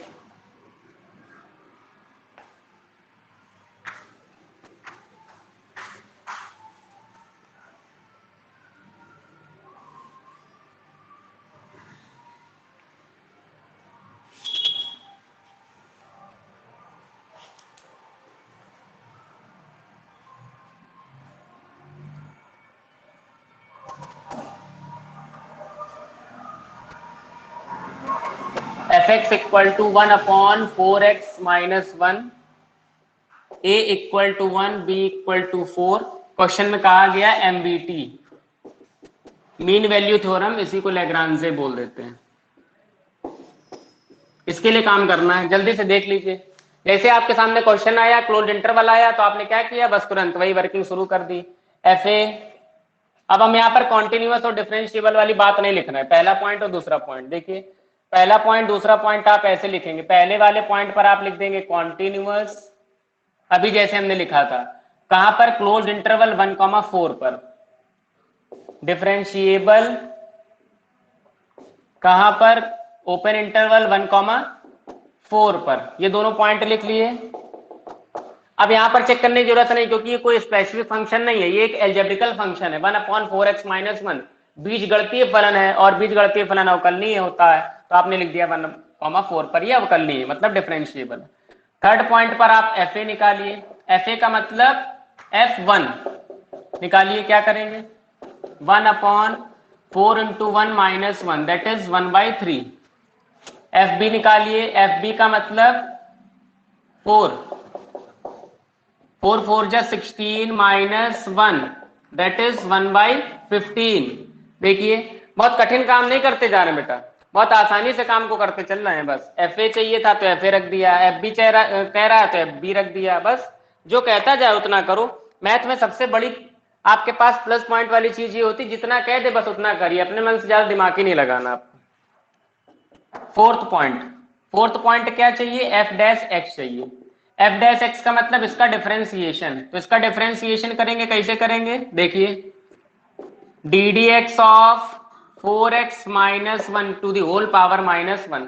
f x equal to 1 upon 4x minus 1, a equal to 1, b equal to 4। Question में कहा गया एमबीटी, मीन वैल्यू थ्योरम, इसी को लैग्रांजे बोल देते हैं। इसके लिए काम करना है, जल्दी से देख लीजिए। जैसे आपके सामने क्वेश्चन आया, क्लोज्ड इंटरवल आया, तो आपने क्या किया? बस तुरंत वही वर्किंग शुरू कर दी, एफ ए। अब हम यहाँ पर कॉन्टिन्यूअस और डिफरेंशिएबल वाली बात नहीं लिखना है, पहला पॉइंट और दूसरा पॉइंट। देखिए पहला पॉइंट दूसरा पॉइंट आप ऐसे लिखेंगे, पहले वाले पॉइंट पर आप लिख देंगे कॉन्टिन्यूअस, अभी जैसे हमने लिखा था। कहां पर? क्लोज्ड इंटरवल 1,4 पर। डिफरेंशिएबल कहां पर? ओपन इंटरवल 1,4 पर। ये दोनों पॉइंट लिख लिए। अब यहां पर चेक करने की जरूरत नहीं, क्योंकि ये कोई स्पेसिफिक फंक्शन नहीं है, ये एक एल्जेब्रिकल फंक्शन है। 1/4x माइनस 1 बीजगणितीय फलन है, और बीजगणितीय फलन अवकलनीय होता है, तो आपने लिख दिया 1,4 पर। ये अवकलनीय मतलब डिफरेंशिएबल। थर्ड पॉइंट पर आप एफ ए निकालिए। एफ ए का मतलब F1 निकालिए, क्या करेंगे 1/4 into 1 minus 1 that is 1/3। F b निकालिए, एफ बी का मतलब 4 4 जा 16 माइनस 1 दैट इज 1/15। देखिए बहुत कठिन काम नहीं करते जा रहे बेटा, बहुत आसानी से काम को करते चल रहे हैं। बस एफ ए चाहिए था तो एफ ए रख दिया, एफ बी कह रहा है तो एफ बी रख दिया, बस जो कहता जाए उतना करो। मैथ में सबसे बड़ी आपके पास प्लस पॉइंट वाली चीज ये होती, जितना कह दे बस उतना करिए, अपने मन से ज्यादा दिमाग ही नहीं लगाना आपको। फोर्थ पॉइंट क्या चाहिए, एफ डैश एक्स चाहिए। एफ डैश एक्स का मतलब इसका डिफरेंशिएशन, तो इसका डिफरेंशिएशन करेंगे, कैसे करेंगे देखिए, d d x of 4x minus 1 to the whole power minus 1।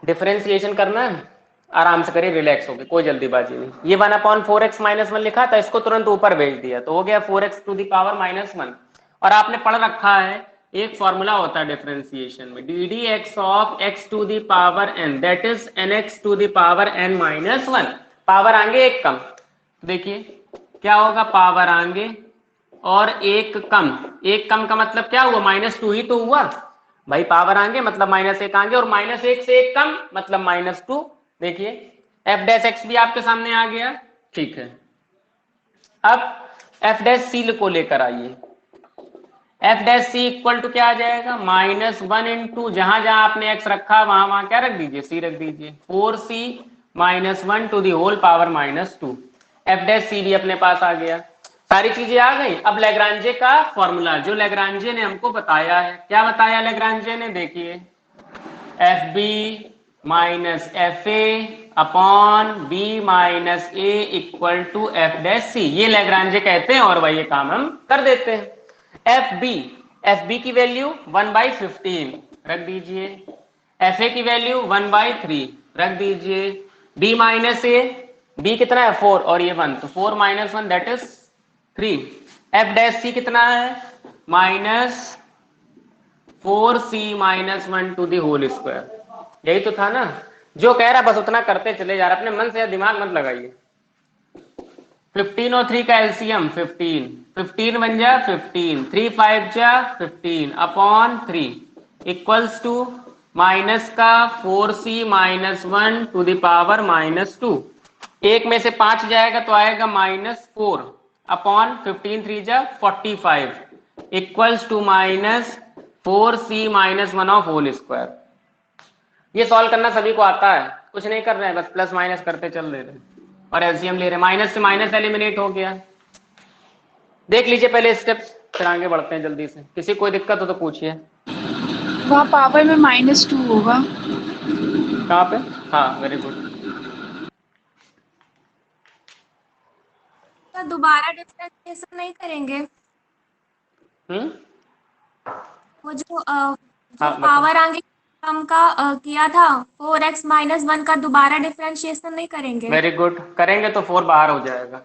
Differentiation करना है, आराम से करिए, रिलैक्स होके, कोई जल्दीबाजी नहीं। ये 1/4x माइनस 1 लिखा था, इसको तुरंत ऊपर भेज दिया तो हो गया 4x to the power minus 1। और आपने पढ़ रखा है एक फॉर्मूला होता है डिफरेंशिएशन में, d d x of x to the power n that is nx to the power n minus 1। Power आगे एक कम, देखिए क्या होगा, पावर आगे और एक कम। एक कम का मतलब क्या हुआ, -2 ही तो हुआ भाई, पावर आगे मतलब -1 आगे, और -1 से एक कम मतलब -2। देखिए एफ डैश एक्स भी आपके सामने आ गया, ठीक है। अब एफ डैश सी को लेकर आइए, F dash C equal to क्या आ जाएगा, -1 इंटू जहां जहां आपने एक्स रखा वहां वहां क्या रख दीजिए, सी रख दीजिए, 4c minus 1 to the whole power -2। F dash C भी अपने पास आ गया, सारी चीजें आ गई। अब लेग्रांजे का फॉर्मूला, जो लेग्रांजे ने हमको बताया है, क्या बताया लेग्रांजे ने, देखिए F B minus F A upon B minus A equal to F dash C, ये लेग्रांजे कहते हैं और वही ये काम हम कर देते हैं। एफ बी की वैल्यू 1/15 रख दीजिए, एफ ए की वैल्यू 1/3 रख दीजिए, बी माइनस ए, बी कितना है 4 और ये 1, तो 4 minus 1 that is 3। F dash C कितना है, -4c minus 1 to the whole square. यही तो था ना, जो कह रहा बस उतना करते चले जा रहे, अपने मन से दिमाग मत लगाइए। 15 और 3 का एलसीएम 15, 15 बन जा 15, 3 5 जा 15 अपॉन 3 इक्वल्स टू माइनस का 4c minus 1 to the power -2। एक में से 5 जाएगा तो आएगा -4 अपॉन 15 3 जा 45 equals to -4c minus 1 of whole square. ये सॉल्व करना सभी को आता है, कुछ नहीं कर रहे हैं, बस प्लस माइनस करते चल रहे हैं और एलसीएम ले रहे हैं। माइनस से माइनस एलिमिनेट हो गया। देख लीजिए पहले स्टेप्स, फिर आगे बढ़ते हैं जल्दी से। किसी कोई दिक्कत हो तो पूछिए। वहाँ पावर में -2 होगा। कहाँ पे, हाँ वेरी गुड। तो दोबारा डिफरेंशिएशन नहीं करेंगे, वो जो हाँ, पावर आगे कम का किया था 4x माइनस 1 का दोबारा डिफरेंशिएशन नहीं करेंगे। वेरी गुड, करेंगे तो 4 बाहर हो जाएगा।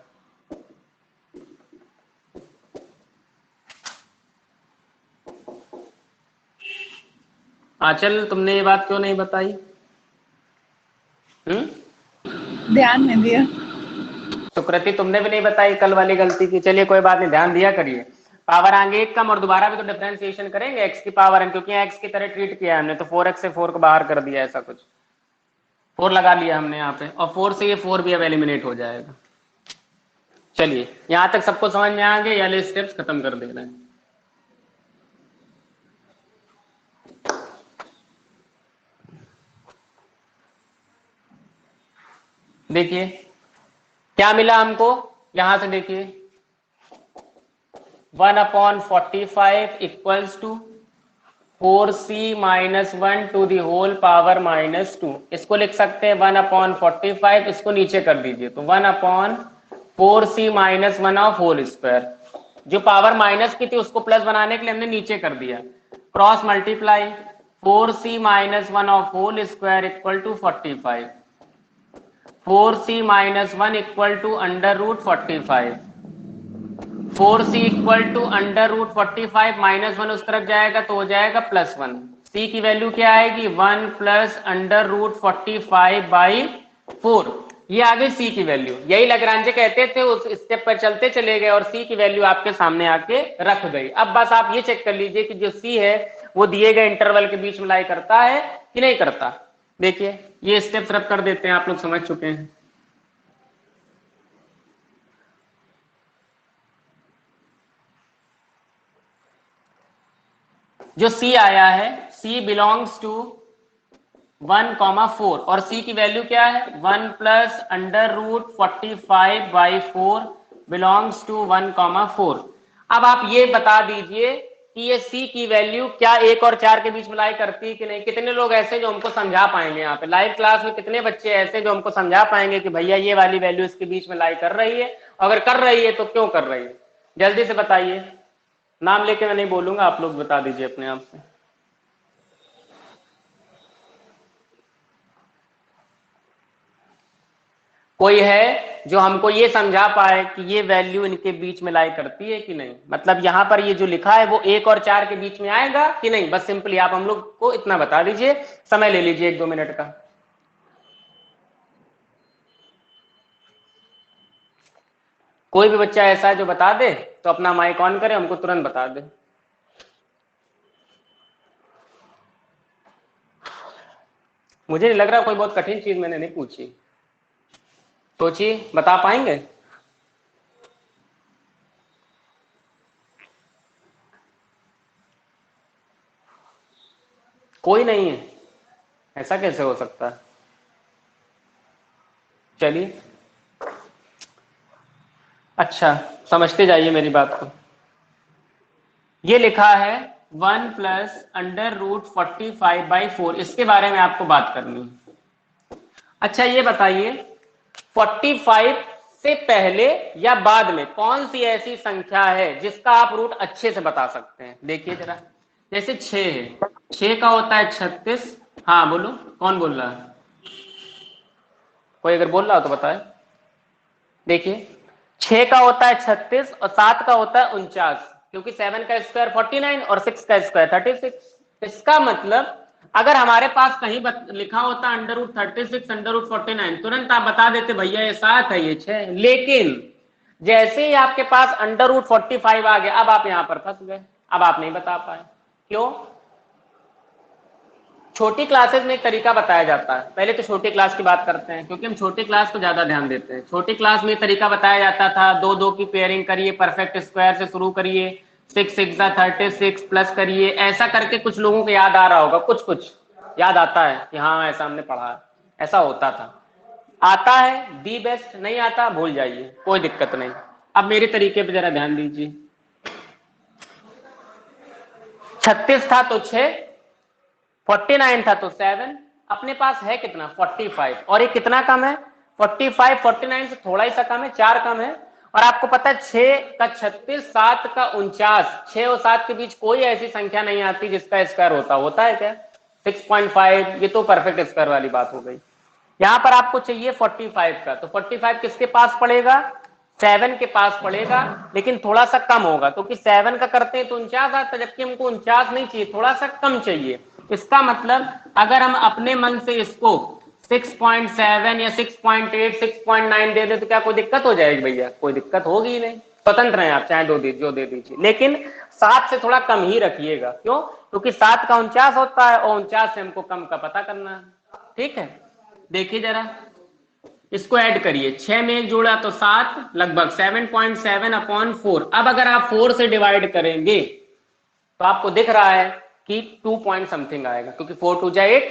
आंचल तुमने ये बात क्यों नहीं बताई, ध्यान नहीं दिया। सुकृति तुमने भी नहीं बताई, कल वाली गलती की। चलिए कोई बात नहीं, ध्यान दिया करिए। पावर आगे एक कम और दोबारा भी तो डिफरेंशिएशन करेंगे एक्स की पावर n, क्योंकि एक्स की तरह ट्रीट किया है हमने, तो 4x से 4 को बाहर कर दिया, ऐसा कुछ 4 लगा लिया हमने यहाँ पे, और 4 से ये 4 भी अब एलिमिनेट हो जाएगा। चलिए यहां तक सबको समझ में आ गए, या ले स्टेप्स खत्म कर दे रहे हैं। देखिए क्या मिला हमको, यहां से देखिए 1/45 equals to 4c minus 1 to the whole power -2। इसको लिख सकते हैं 1/45, इसको नीचे कर दीजिए तो 1/4c minus 1 of whole square. जो पावर माइनस की थी उसको प्लस बनाने के लिए हमने नीचे कर दिया, cross multiply 4c minus 1 of whole square equal to 45, 4c minus 1 equal to √45, 4c equal to √45 -1 उस तरफ जाएगा तो हो जाएगा +1। c की वैल्यू क्या आएगी, 1 + √45/4। ये आ गई सी की वैल्यू, यही लैग्रांजे कहते थे, उस स्टेप पर चलते चले गए और सी की वैल्यू आपके सामने आके रख गई। अब बस आप ये चेक कर लीजिए कि जो सी है वो दिए गए इंटरवल के बीच में लाई करता है कि नहीं करता। देखिए ये स्टेप्स रब कर देते हैं, आप लोग समझ चुके हैं। जो सी आया है, सी बिलोंग्स टू 1,4 और सी की वैल्यू क्या है 1 plus under root 45/4 belongs to 1,4। अब आप ये बता दीजिए कि ये सी की वैल्यू क्या 1 और 4 के बीच में लाई करती है कि नहीं। कितने लोग ऐसे जो हमको समझा पाएंगे यहाँ पे लाइव क्लास में, कितने बच्चे ऐसे जो हमको समझा पाएंगे कि भैया ये वाली वैल्यू इसके बीच में लाई कर रही है, अगर कर रही है तो क्यों कर रही है, जल्दी से बताइए। नाम लेके मैं नहीं बोलूंगा, आप लोग बता दीजिए अपने आप से। कोई है जो हमको ये समझा पाए कि ये वैल्यू इनके बीच में लाई करती है कि नहीं, मतलब यहां पर ये जो लिखा है वो 1 और 4 के बीच में आएगा कि नहीं, बस सिंपली आप हम लोग को इतना बता दीजिए। समय ले लीजिए 1-2 मिनट का। कोई भी बच्चा ऐसा है जो बता दे तो अपना माइक ऑन करे, हमको तुरंत बता दे। मुझे नहीं लग रहा कोई बहुत कठिन चीज मैंने नहीं पूछी, सोचिए बता पाएंगे। कोई नहीं है, ऐसा कैसे हो सकता है। चलिए अच्छा समझते जाइए मेरी बात को। ये लिखा है 1 प्लस अंडर रूट 45/4, इसके बारे में आपको बात करनी है। अच्छा ये बताइए 45 से पहले या बाद में कौन सी ऐसी संख्या है जिसका आप रूट अच्छे से बता सकते हैं। देखिए जरा, जैसे 6 है, 6 का होता है 36। हाँ बोलो, कौन बोल रहा है, कोई अगर बोल रहा हो तो बताए। देखिए 6 का होता है 36 और 7 का होता है 49, क्योंकि 7 का स्क्वायर 49 और 6 का स्क्वायर 36। इसका मतलब अगर हमारे पास कहीं लिखा होता अंडर रूट 36 अंडर रूट 49, तुरंत आप बता देते भैया ये 7 है ये 6। लेकिन जैसे ही आपके पास अंडर रूट 45 आ गया, अब आप यहां पर फंस गए, अब आप नहीं बता पाए। क्यों? छोटी क्लासेस में एक तरीका बताया जाता है, पहले तो छोटी क्लास की बात करते हैं क्योंकि हम छोटी क्लास को ज्यादा ध्यान देते हैं। छोटी क्लास में तरीका बताया जाता था, 2-2 की पेयरिंग करिए, परफेक्ट स्क्वायर से शुरू करिए, 6 6 36 प्लस करिए, ऐसा करके कुछ लोगों को याद आ रहा होगा, कुछ कुछ याद आता है कि हाँ ऐसा हमने पढ़ा है, ऐसा होता था। आता है दी बेस्ट, नहीं आता भूल जाइए, कोई दिक्कत नहीं। अब मेरे तरीके पे जरा ध्यान दीजिए। 36 था तो 6, 49 था तो 7, अपने पास है कितना 45, और ये कितना कम है 45 49 से थोड़ा ही सा कम है, 4 कम है। और आपको पता है 6 का 36, 7 का 49, 6 और 7 के बीच कोई ऐसी संख्या नहीं आती जिसका स्क्वायर होता है क्या 6.5, ये तो परफेक्ट स्क्वायर वाली बात हो गई। यहां पर आपको चाहिए 45 का, तो 45 किसके पास पड़ेगा 7 के पास पड़ेगा, लेकिन थोड़ा सा कम होगा क्योंकि 7 का करते हैं तो 49 आता, जबकि हमको 49 नहीं चाहिए, थोड़ा सा कम चाहिए। इसका मतलब अगर हम अपने मन से इसको 6.7 या 6.8 6.9 दे दे तो क्या कोई दिक्कत हो जाएगी भैया, कोई दिक्कत होगी ही नहीं। स्वतंत्र हैं आप, चाहे जो दे दीजिए, लेकिन 7 से थोड़ा कम ही रखिएगा। क्यों? क्योंकि 7 का 49 होता है और 49 से हमको कम का पता करना है। ठीक है, देखिए जरा इसको ऐड करिए, 6 में 1 जोड़ा तो 7, लगभग 7.7/4। अब अगर आप 4 से डिवाइड करेंगे तो आपको दिख रहा है कि 2 पॉइंट समथिंग आएगा, क्योंकि 4 2 जा 8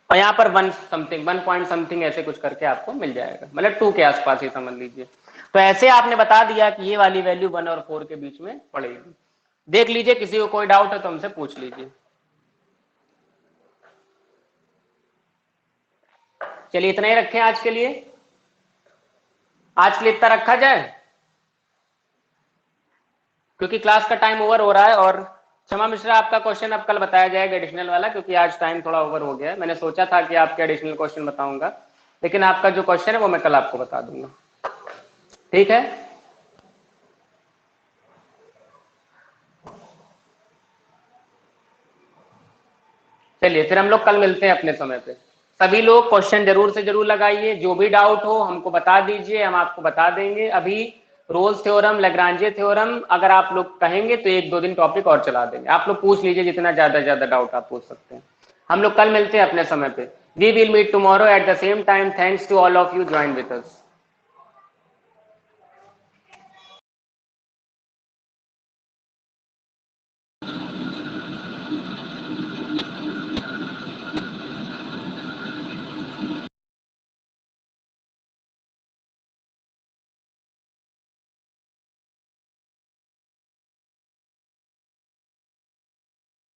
और यहाँ पर 1 समथिंग 1 पॉइंट समथिंग ऐसे कुछ करके आपको मिल जाएगा, मतलब 2 के आसपास ही समझ लीजिए। तो ऐसे आपने बता दिया कि ये वाली वैल्यू 1 और 4 के बीच में पड़ेगी। देख लीजिए, किसी को कोई डाउट है तो हमसे पूछ लीजिए। चलिए इतना ही रखें आज के लिए, आज के लिए इतना रखा जाए क्योंकि क्लास का टाइम ओवर हो रहा है। और क्षमा मिश्रा, आपका क्वेश्चन अब कल बताया जाएगा एडिशनल वाला, क्योंकि आज टाइम थोड़ा ओवर हो गया है। मैंने सोचा था कि आपके एडिशनल क्वेश्चन बताऊंगा, लेकिन आपका जो क्वेश्चन है वो मैं कल आपको बता दूंगा। ठीक है, चलिए फिर हम लोग कल मिलते हैं अपने समय पे। सभी लोग क्वेश्चन जरूर से जरूर लगाइए, जो भी डाउट हो हमको बता दीजिए, हम आपको बता देंगे। अभी रोल्स थ्योरम, लैग्रांजे थ्योरम अगर आप लोग कहेंगे तो 1-2 दिन टॉपिक और चला देंगे। आप लोग पूछ लीजिए जितना ज्यादा डाउट आप पूछ सकते हैं। हम लोग कल मिलते हैं अपने समय पे। We will meet tomorrow at the same time. Thanks to all of you join with us.